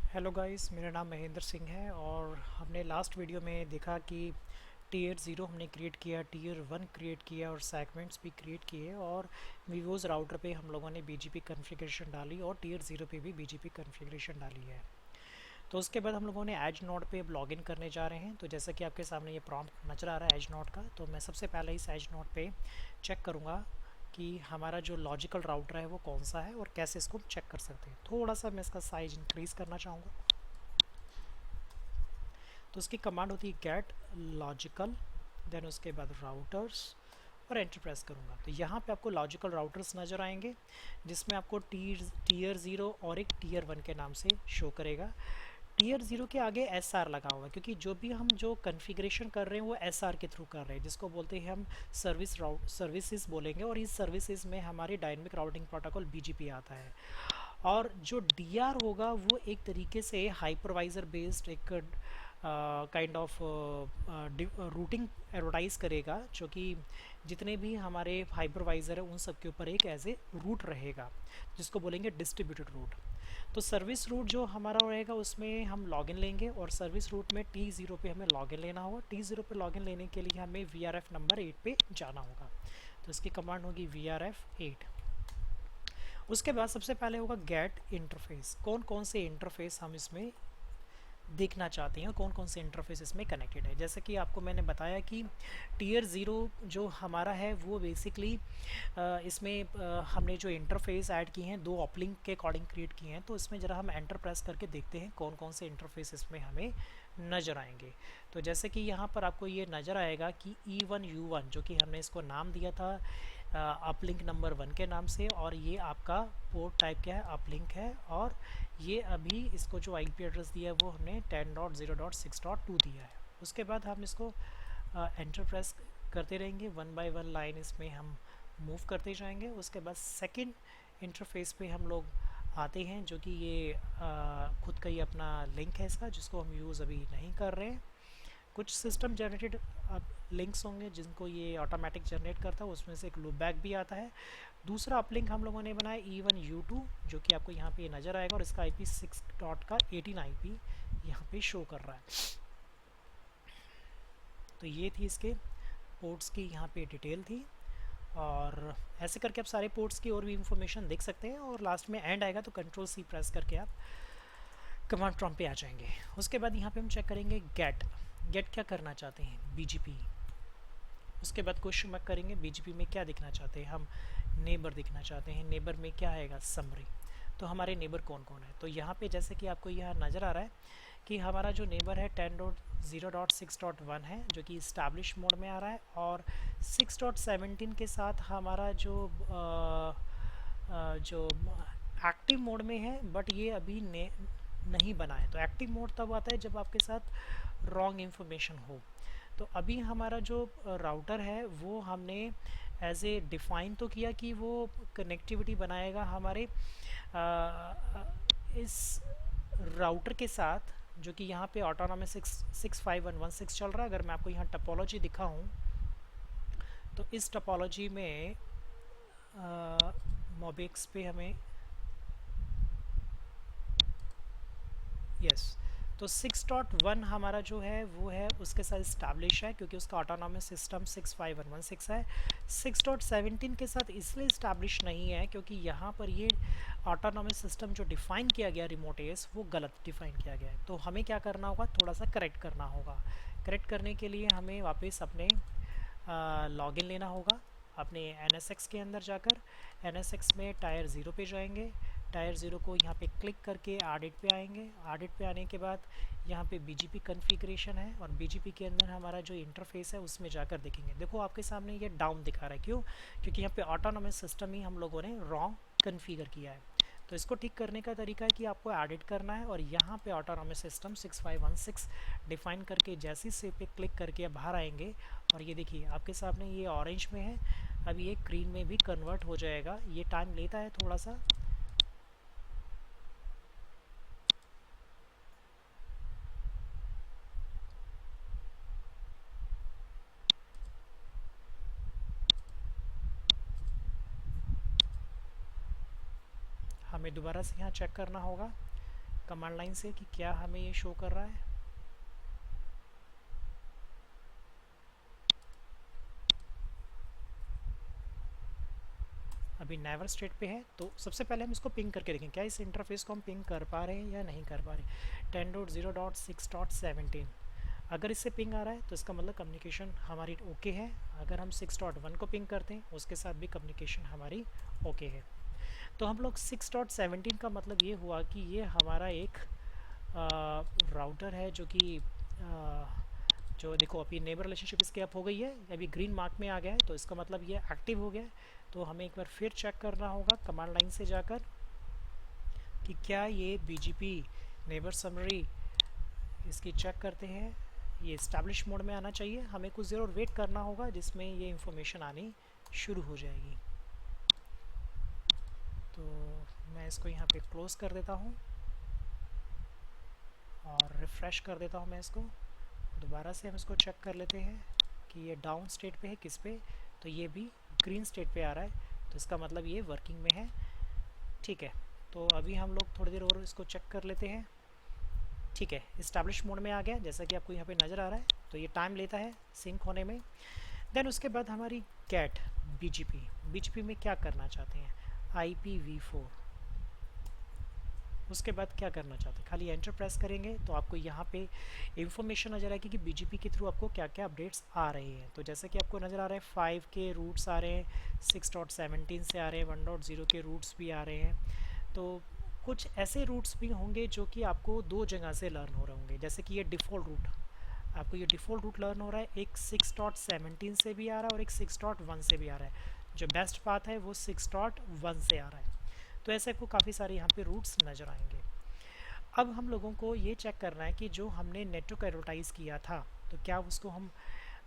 Hello guys, मेरा नाम महेंद्र सिंह है और हमने लास्ट वीडियो में देखा कि टीयर ज़ीरो हमने क्रिएट किया, टीयर वन क्रिएट किया और सेगमेंट्स भी क्रिएट किए और वीवोज़ राउटर पे हम लोगों ने बीजीपी कॉन्फ़िगरेशन डाली और टीयर ज़ीरो पे भी बीजीपी कॉन्फ़िगरेशन डाली है। तो उसके बाद हम लोगों ने एज नोड पे अब लॉगिन करने जा रहे हैं। तो जैसा कि आपके सामने ये प्रॉम्प्ट नज़र आ रहा है एज नोड का, तो मैं सबसे पहले इस एज नोड पे चेक करूँगा कि हमारा जो लॉजिकल राउटर है वो कौन सा है और कैसे इसको चेक कर सकते हैं। थोड़ा सा मैं इसका साइज इंक्रीज़ करना चाहूँगा। तो उसकी कमांड होती है गेट लॉजिकल, देन उसके बाद राउटर्स और एंटर प्रेस करूँगा। तो यहाँ पे आपको लॉजिकल राउटर्स नज़र आएंगे जिसमें आपको टीयर ज़ीरो और एक टीयर वन के नाम से शो करेगा। टीयर ज़ीरो के आगे एस आर लगा हुआ है क्योंकि जो कन्फिग्रेशन कर रहे हैं वो एस आर के थ्रू कर रहे हैं, जिसको बोलते हैं हम सर्विसेज बोलेंगे। और इस सर्विसेज में हमारी डायनेमिक राउटिंग प्रोटोकॉल बीजीपी आता है। और जो डीआर होगा वो एक तरीके से हाइपरवाइज़र बेस्ड एक काइंड ऑफ रूटिंग एडवर्टाइज करेगा, जो कि जितने भी हमारे हाइपरवाइज़र है उन सब के ऊपर एक एज ए रूट रहेगा, जिसको बोलेंगे डिस्ट्रीब्यूटेड रूट। तो सर्विस रूट जो हमारा रहेगा उसमें हम लॉगिन लेंगे और सर्विस रूट में T0 पे हमें लॉगिन लेना होगा। T0 पे लॉगिन लेने के लिए हमें VRF नंबर 8 पे जाना होगा। तो इसकी कमांड होगी VRF 8। उसके बाद सबसे पहले होगा गेट इंटरफेस। कौन कौन से इंटरफेस हम इसमें देखना चाहते हैं और कौन कौन से इंटरफेस इसमें कनेक्टेड है। जैसे कि आपको मैंने बताया कि टीयर ज़ीरो जो हमारा है वो बेसिकली इसमें हमने जो इंटरफेस ऐड किए हैं दो ऑपलिंक के अकॉर्डिंग क्रिएट किए हैं। तो इसमें ज़रा हम एंटर प्रेस करके देखते हैं कौन कौन से इंटरफेस इसमें हमें नज़र आएंगे। तो जैसे कि यहाँ पर आपको ये नज़र आएगा कि E1U1 जो कि हमने इसको नाम दिया था अपलिंक नंबर 1 के नाम से, और ये आपका पोर्ट टाइप क्या है, अपलिंक है। और ये अभी इसको जो आईपी एड्रेस दिया है वो हमने 10.0.6.2 दिया है। उसके बाद हम इसको एंटर प्रेस करते रहेंगे, वन बाय वन लाइन इसमें हम मूव करते जाएंगे। उसके बाद सेकंड इंटरफेस पे हम लोग आते हैं, जो कि ये खुद का ही अपना लिंक है इसका, जिसको हम यूज़ अभी नहीं कर रहे हैं। कुछ सिस्टम जनरेटेड लिंक्स होंगे जिनको ये ऑटोमेटिक जनरेट करता है, उसमें से एक लूप बैक भी आता है। दूसरा अपलिंक हम लोगों ने बनाया E1U2 जो कि आपको यहाँ पे नज़र आएगा और इसका IP 6 डॉट का 18 IP यहाँ पे शो कर रहा है। तो ये थी इसके पोर्ट्स की यहाँ पे डिटेल थी, और ऐसे करके आप सारे पोर्ट्स की और भी इंफॉर्मेशन देख सकते हैं। और लास्ट में एंड आएगा तो Ctrl+C प्रेस करके आप कमांड प्रॉम्प्ट पे आ जाएंगे। उसके बाद यहाँ पे हम चेक करेंगे गेट क्या करना चाहते हैं बीजीपी। उसके बाद क्वेश्चन मार्क करेंगे बीजीपी में क्या दिखना चाहते हैं हम, नेबर दिखना चाहते हैं। नेबर में क्या आएगा, समरी। तो हमारे नेबर कौन कौन है, तो यहाँ पे जैसे कि आपको यहाँ नज़र आ रहा है कि हमारा जो नेबर है 10.0.6.1 है जो कि इस्टेब्लिश मोड में आ रहा है, और 6.17 के साथ हमारा जो एक्टिव मोड में है, बट ये अभी नहीं बना है। तो एक्टिव मोड तब आता है जब आपके साथ रॉन्ग इंफॉर्मेशन हो। तो अभी हमारा जो राउटर है वो हमने एज ए डिफ़ाइन तो किया कि वो कनेक्टिविटी बनाएगा हमारे इस राउटर के साथ, जो कि यहाँ पे ऑटोनॉमस 65116 चल रहा है। अगर मैं आपको यहाँ टपोलॉजी दिखाऊँ तो इस टपोलॉजी में मोबिक्स पे हमें यस, तो 6.1 हमारा जो है वो है उसके साथ इस्टेब्लिश है क्योंकि उसका ऑटोनॉमस सिस्टम 65116 है। 6.17 के साथ इसलिए इस्टेब्लिश नहीं है क्योंकि यहाँ पर ये ऑटोनॉमस सिस्टम जो डिफ़ाइन किया गया रिमोट एस वो गलत डिफ़ाइन किया गया है। तो हमें क्या करना होगा, थोड़ा सा करेक्ट करना होगा। करेक्ट करने के लिए हमें वापस अपने लॉगिन लेना होगा अपने NSX के अंदर जाकर। NSX में टायर ज़ीरो पे जाएंगे, टायर ज़ीरो को यहाँ पे क्लिक करके आडिट पे आएंगे। आडिट पे आने के बाद यहाँ पे बीजीपी कॉन्फ़िगरेशन है और बीजीपी के अंदर हमारा जो इंटरफेस है उसमें जाकर देखेंगे। देखो आपके सामने ये डाउन दिखा रहा है, क्यों? क्योंकि यहाँ पे ऑटोनॉमस सिस्टम ही हम लोगों ने रॉन्ग कॉन्फ़िगर किया है। तो इसको ठीक करने का तरीका है कि आपको एडिट करना है और यहाँ पे ऑटोनॉमस सिस्टम 6516 डिफ़ाइन करके जैसी से पे क्लिक करके आप बाहर आएंगे और ये देखिए आपके सामने ये ऑरेंज में है, अभी ये ग्रीन में भी कन्वर्ट हो जाएगा। ये टाइम लेता है थोड़ा सा। हमें दोबारा से यहाँ चेक करना होगा कमांड लाइन से कि क्या हमें ये शो कर रहा है। अभी नेवर स्टेट पे है, तो सबसे पहले हम इसको पिंग करके देखें क्या इस इंटरफेस को हम पिंग कर पा रहे हैं या नहीं कर पा रहे। 10.0.6.17 अगर इससे पिंग आ रहा है तो इसका मतलब कम्युनिकेशन हमारी ओके है। अगर हम 6.1 को पिंग करते हैं उसके साथ भी कम्युनिकेशन हमारी ओके है। तो हम लोग 6.17 का मतलब ये हुआ कि ये हमारा एक राउटर है जो कि जो देखो अभी नेबर रिलेशनशिप इसके अप हो गई है, अभी ग्रीन मार्क में आ गया है, तो इसका मतलब ये एक्टिव हो गया है। तो हमें एक बार फिर चेक करना होगा कमांड लाइन से जाकर कि क्या ये BGP नेबर समरी इसकी चेक करते हैं, ये इस्टेब्लिश मोड में आना चाहिए। हमें कुछ देर और वेट करना होगा जिसमें ये इंफॉर्मेशन आनी शुरू हो जाएगी। तो मैं इसको यहाँ पे क्लोज कर देता हूँ और रिफ़्रेश कर देता हूँ मैं इसको। दोबारा से हम इसको चेक कर लेते हैं कि ये डाउन स्टेट पे है किस पे, तो ये भी ग्रीन स्टेट पे आ रहा है, तो इसका मतलब ये वर्किंग में है। ठीक है, तो अभी हम लोग थोड़ी देर और इसको चेक कर लेते हैं। ठीक है, इस्टेब्लिश मोड में आ गया जैसा कि आपको यहाँ पे नज़र आ रहा है। तो ये टाइम लेता है सिंक होने में। देन उसके बाद हमारी कैट BGP में क्या करना चाहते हैं, IPv4। उसके बाद क्या करना चाहते हैं, खाली एंटर प्रेस करेंगे तो आपको यहाँ पे इंफॉर्मेशन नज़र आएगी कि BGP के थ्रू आपको क्या क्या अपडेट्स आ रहे हैं। तो जैसे कि आपको नज़र आ रहा है 5 के रूट्स आ रहे हैं, 6.17 से आ रहे हैं, 1.0 के रूट्स भी आ रहे हैं। तो कुछ ऐसे रूट्स भी होंगे जो कि आपको दो जगह से लर्न हो रहे होंगे, जैसे कि ये डिफ़ॉल्ट रूट, आपको ये डिफ़ॉल्ट रूट लर्न हो रहा है, एक 6.17 से भी आ रहा है और एक 6.1 से भी आ रहा है। जो बेस्ट पाथ है वो 6.1 से आ रहा है। तो ऐसे आपको काफ़ी सारे यहाँ पे रूट्स नज़र आएंगे। अब हम लोगों को ये चेक करना है कि जो हमने नेटवर्क एडवर्टाइज़ किया था तो क्या उसको हम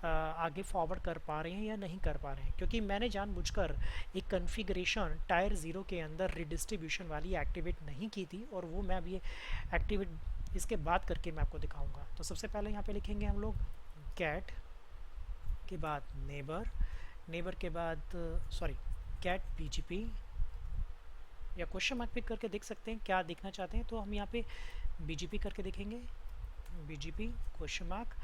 आगे फॉरवर्ड कर पा रहे हैं या नहीं कर पा रहे हैं, क्योंकि मैंने जानबूझकर एक कॉन्फ़िगरेशन टायर 0 के अंदर रिडिस्ट्रीब्यूशन वाली एक्टिवेट नहीं की थी, और वो मैं अभी एक्टिवेट इसके बाद करके मैं आपको दिखाऊंगा। तो सबसे पहले यहाँ पे लिखेंगे हम लोग कैट के बाद नेबर के बाद कैट BGP, या क्वेश्चन मार्क पिक करके देख सकते हैं क्या देखना चाहते हैं। तो हम यहाँ पे BGP करके देखेंगे, BGP क्वेश्चन मार्क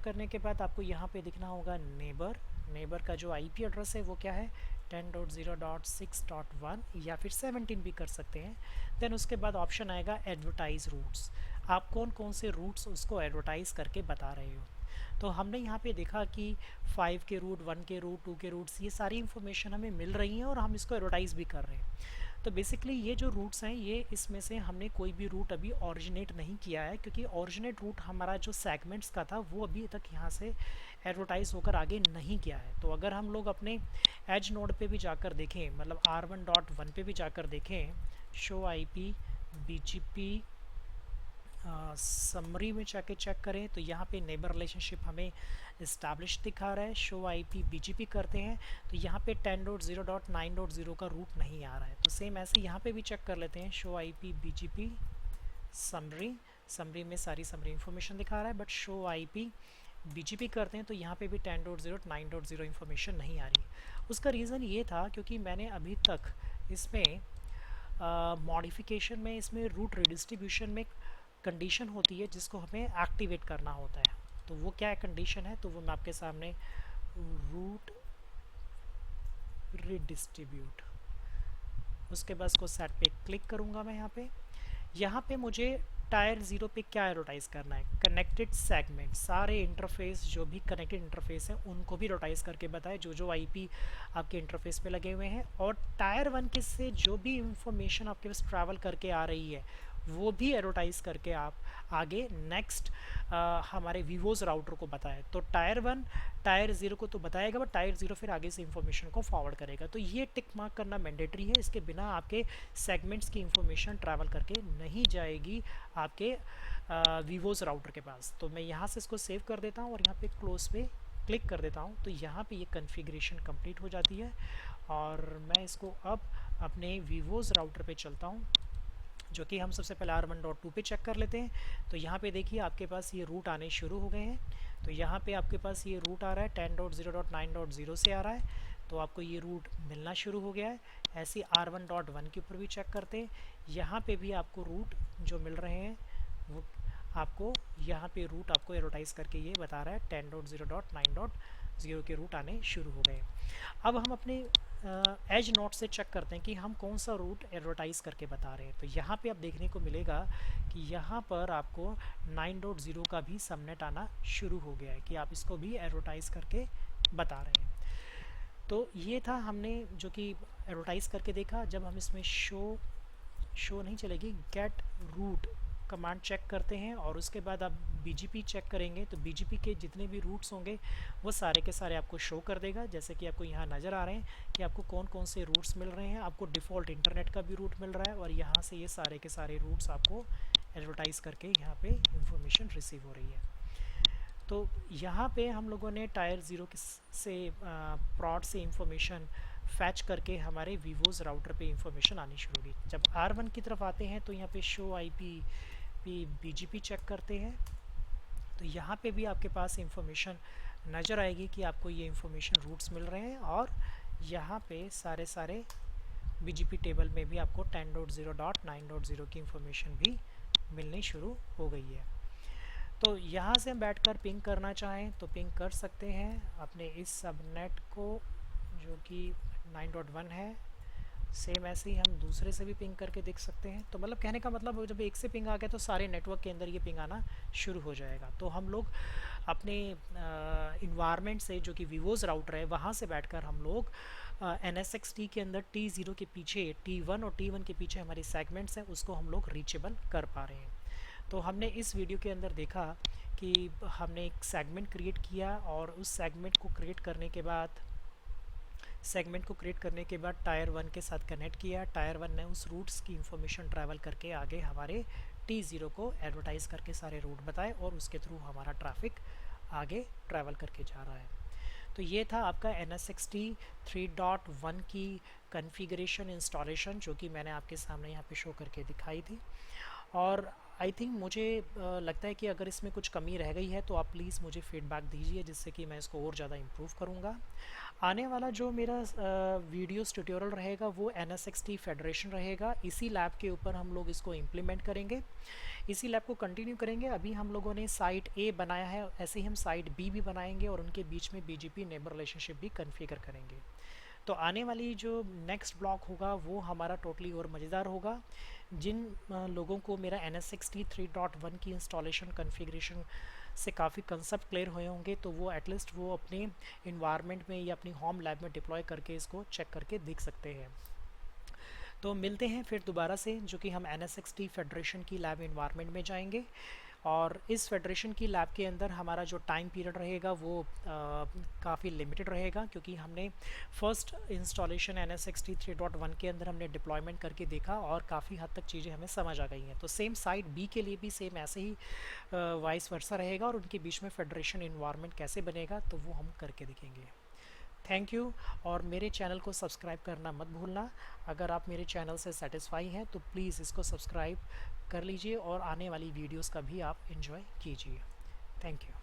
करने के बाद आपको यहाँ पे दिखना होगा नेबर का जो IP एड्रेस है वो क्या है 10.0.6.1 या फिर 17 भी कर सकते हैं। देन उसके बाद ऑप्शन आएगा एडवर्टाइज रूट्स, आप कौन कौन से रूट्स उसको एडवर्टाइज करके बता रहे हो। तो हमने यहाँ पे देखा कि 5 के रूट, 1 के रूट, 2 के रूट्स, ये सारी इन्फॉर्मेशन हमें मिल रही हैं और हम इसको एडवर्टाइज भी कर रहे हैं। तो बेसिकली ये जो रूट्स हैं, ये इसमें से हमने कोई भी रूट अभी ओरिजिनेट नहीं किया है, क्योंकि ओरिजिनेट रूट हमारा जो सेगमेंट्स का था वो अभी तक यहाँ से एडवर्टाइज होकर आगे नहीं गया है। तो अगर हम लोग अपने एज नोड पे भी जाकर देखें, मतलब R1.1 पे भी जाकर देखें, शो IP BGP समरी में जाके चेक करें तो यहाँ पे नेबर रिलेशनशिप हमें इस्टेब्लिश दिखा रहा है। शो IP BGP करते हैं तो यहाँ पे 10.0.9.0 का रूट नहीं आ रहा है। तो सेम ऐसे यहाँ पे भी चेक कर लेते हैं, शो IP BGP समरी में सारी समरी इंफॉर्मेशन दिखा रहा है, बट शो IP BGP करते हैं तो यहाँ पे भी 10.0.9.0 इंफॉर्मेशन नहीं आ रही। उसका रीज़न ये था क्योंकि मैंने अभी तक इसमें मॉडिफिकेशन में इसमें रूट रिडिस्ट्रीब्यूशन में कंडीशन होती है जिसको हमें एक्टिवेट करना होता है। तो वो क्या कंडीशन है, तो वो मैं आपके सामने रूट रिडिस्ट्रीब्यूट, उसके बाद उसको सेट पे क्लिक करूँगा मैं। यहाँ पे मुझे टायर 0 पे क्या एडवर्टाइज़ करना है, कनेक्टेड सेगमेंट, सारे इंटरफेस जो भी कनेक्टेड इंटरफेस हैं उनको भी एडवर्टाइज़ करके बताएं जो IP आपके इंटरफेस पे लगे हुए हैं। और टायर 1 के से जो भी इंफॉर्मेशन आपके पास ट्रैवल करके आ रही है वो भी एडवर्टाइज़ करके आप आगे नेक्स्ट हमारे वीवोज़ राउटर को बताएं। तो टायर 1 टायर 0 को तो बताएगा, बट टायर 0 फिर आगे से इंफॉर्मेशन को फॉरवर्ड करेगा। तो ये टिक मार्क करना मैंडेटरी है, इसके बिना आपके सेगमेंट्स की इंफॉर्मेशन ट्रैवल करके नहीं जाएगी आपके वीवोज़ राउटर के पास। तो मैं यहाँ से इसको सेव कर देता हूँ और यहाँ पे क्लोज पे क्लिक कर देता हूँ। तो यहाँ पे ये कॉन्फ़िगरेशन कंप्लीट हो जाती है और मैं इसको अब अपने वीवोज़ राउटर पे चलता हूँ, जो कि हम सबसे पहले R1.2 पे चेक कर लेते हैं। तो यहाँ पे देखिए आपके पास ये रूट आने शुरू हो गए हैं। तो यहाँ पे आपके पास ये रूट आ रहा है 10.0.9.0 से आ रहा है, तो आपको ये रूट मिलना शुरू हो गया है। ऐसे R1.1 के ऊपर भी चेक करते हैं, यहाँ पे भी आपको रूट जो मिल रहे हैं वो आपको यहाँ पे रूट आपको एडवर्टाइज करके ये बता रहा है 10.0.9.0 के रूट आने शुरू हो गए। अब हम अपने एज नोट से चेक करते हैं कि हम कौन सा रूट एडवर्टाइज करके बता रहे हैं। तो यहाँ पे आप देखने को मिलेगा कि यहाँ पर आपको 9.0 का भी सबनेट आना शुरू हो गया है कि आप इसको भी एडवर्टाइज करके बता रहे हैं। तो ये था हमने जो कि एडवर्टाइज करके देखा। जब हम इसमें शो नहीं चलेगी, गेट रूट कमांड चेक करते हैं और उसके बाद आप बीजीपी चेक करेंगे तो बीजीपी के जितने भी रूट्स होंगे वो सारे के सारे आपको शो कर देगा। जैसे कि आपको यहाँ नज़र आ रहे हैं कि आपको कौन कौन से रूट्स मिल रहे हैं। आपको डिफ़ॉल्ट इंटरनेट का भी रूट मिल रहा है और यहाँ से ये सारे के सारे रूट्स आपको एडवर्टाइज़ करके यहाँ पे इंफॉर्मेशन रिसीव हो रही है। तो यहाँ पे हम लोगों ने टायर 0 से प्रॉड से इंफॉर्मेशन फैच करके हमारे वीवोज़ राउटर पे इंफॉर्मेशन आनी शुरू हुई। जब R1 की तरफ आते हैं तो यहाँ पे शो आईपी बीजीपी चेक करते हैं तो यहाँ पे भी आपके पास इंफॉर्मेशन नज़र आएगी कि आपको ये इंफॉर्मेशन रूट्स मिल रहे हैं और यहाँ पे सारे बीजीपी टेबल में भी आपको 10.0.9.0 की इंफॉर्मेशन भी मिलनी शुरू हो गई है। तो यहाँ से हम बैठकर पिंग करना चाहें तो पिंग कर सकते हैं अपने इस सबनेट को जो कि 9.1 है। सेम ऐसे ही हम दूसरे से भी पिंग करके देख सकते हैं। तो मतलब कहने का मतलब जब एक से पिंग आ गया तो सारे नेटवर्क के अंदर ये पिंग आना शुरू हो जाएगा। तो हम लोग अपने इन्वायरमेंट से जो कि वीवोज़ राउटर है वहाँ से बैठकर हम लोग NSXT के अंदर T0 के पीछे T1 और T1 के पीछे हमारी सेगमेंट्स हैं उसको हम लोग रीचेबल कर पा रहे हैं। तो हमने इस वीडियो के अंदर देखा कि हमने एक सेगमेंट क्रिएट किया और उस सेगमेंट को क्रिएट करने के बाद टायर 1 के साथ कनेक्ट किया। टायर 1 ने उस रूट्स की इंफॉर्मेशन ट्रैवल करके आगे हमारे T0 को एडवर्टाइज़ करके सारे रूट बताए और उसके थ्रू हमारा ट्रैफिक आगे ट्रैवल करके जा रहा है। तो ये था आपका NSXT 3.1 की कॉन्फ़िगरेशन इंस्टॉलेशन जो कि मैंने आपके सामने यहाँ पे शो करके दिखाई थी। और आई थिंक मुझे लगता है कि अगर इसमें कुछ कमी रह गई है तो आप प्लीज़ मुझे फीडबैक दीजिए जिससे कि मैं इसको और ज़्यादा इम्प्रूव करूँगा। आने वाला जो मेरा वीडियोस ट्यूटोरियल रहेगा वो NSXT फेडरेशन रहेगा। इसी लैब के ऊपर हम लोग इसको इम्प्लीमेंट करेंगे, इसी लैब को कंटिन्यू करेंगे। अभी हम लोगों ने साइट A बनाया है, ऐसे ही हम साइट B भी बनाएंगे और उनके बीच में BGP नेबर रिलेशनशिप भी कन्फिगर करेंगे। तो आने वाली जो नेक्स्ट ब्लॉक होगा वो हमारा टोटली और मज़ेदार होगा। जिन लोगों को मेरा NSXT 3.1 की इंस्टॉलेशन कॉन्फ़िगरेशन से काफ़ी कंसेप्ट क्लियर हुए होंगे तो वो एटलीस्ट वो अपने इन्वायरमेंट में या अपनी होम लैब में डिप्लॉय करके इसको चेक करके देख सकते हैं। तो मिलते हैं फिर दोबारा से जो कि हम NSXT फेडरेशन की लैब इन्वायरमेंट में जाएंगे और इस फेडरेशन की लैब के अंदर हमारा जो टाइम पीरियड रहेगा वो काफ़ी लिमिटेड रहेगा क्योंकि हमने फर्स्ट इंस्टॉलेशन NSXT 3.1 के अंदर हमने डिप्लॉयमेंट करके देखा और काफ़ी हद तक चीज़ें हमें समझ आ गई हैं। तो सेम साइट B के लिए भी सेम ऐसे ही वाइस वर्सा रहेगा और उनके बीच में फेडरेशन इन्वायरमेंट कैसे बनेगा तो वो हम करके देखेंगे। थैंक यू और मेरे चैनल को सब्सक्राइब करना मत भूलना। अगर आप मेरे चैनल से सेटिस्फाई हैं तो प्लीज़ इसको सब्सक्राइब कर लीजिए और आने वाली वीडियोस का भी आप एंजॉय कीजिए। Thank you.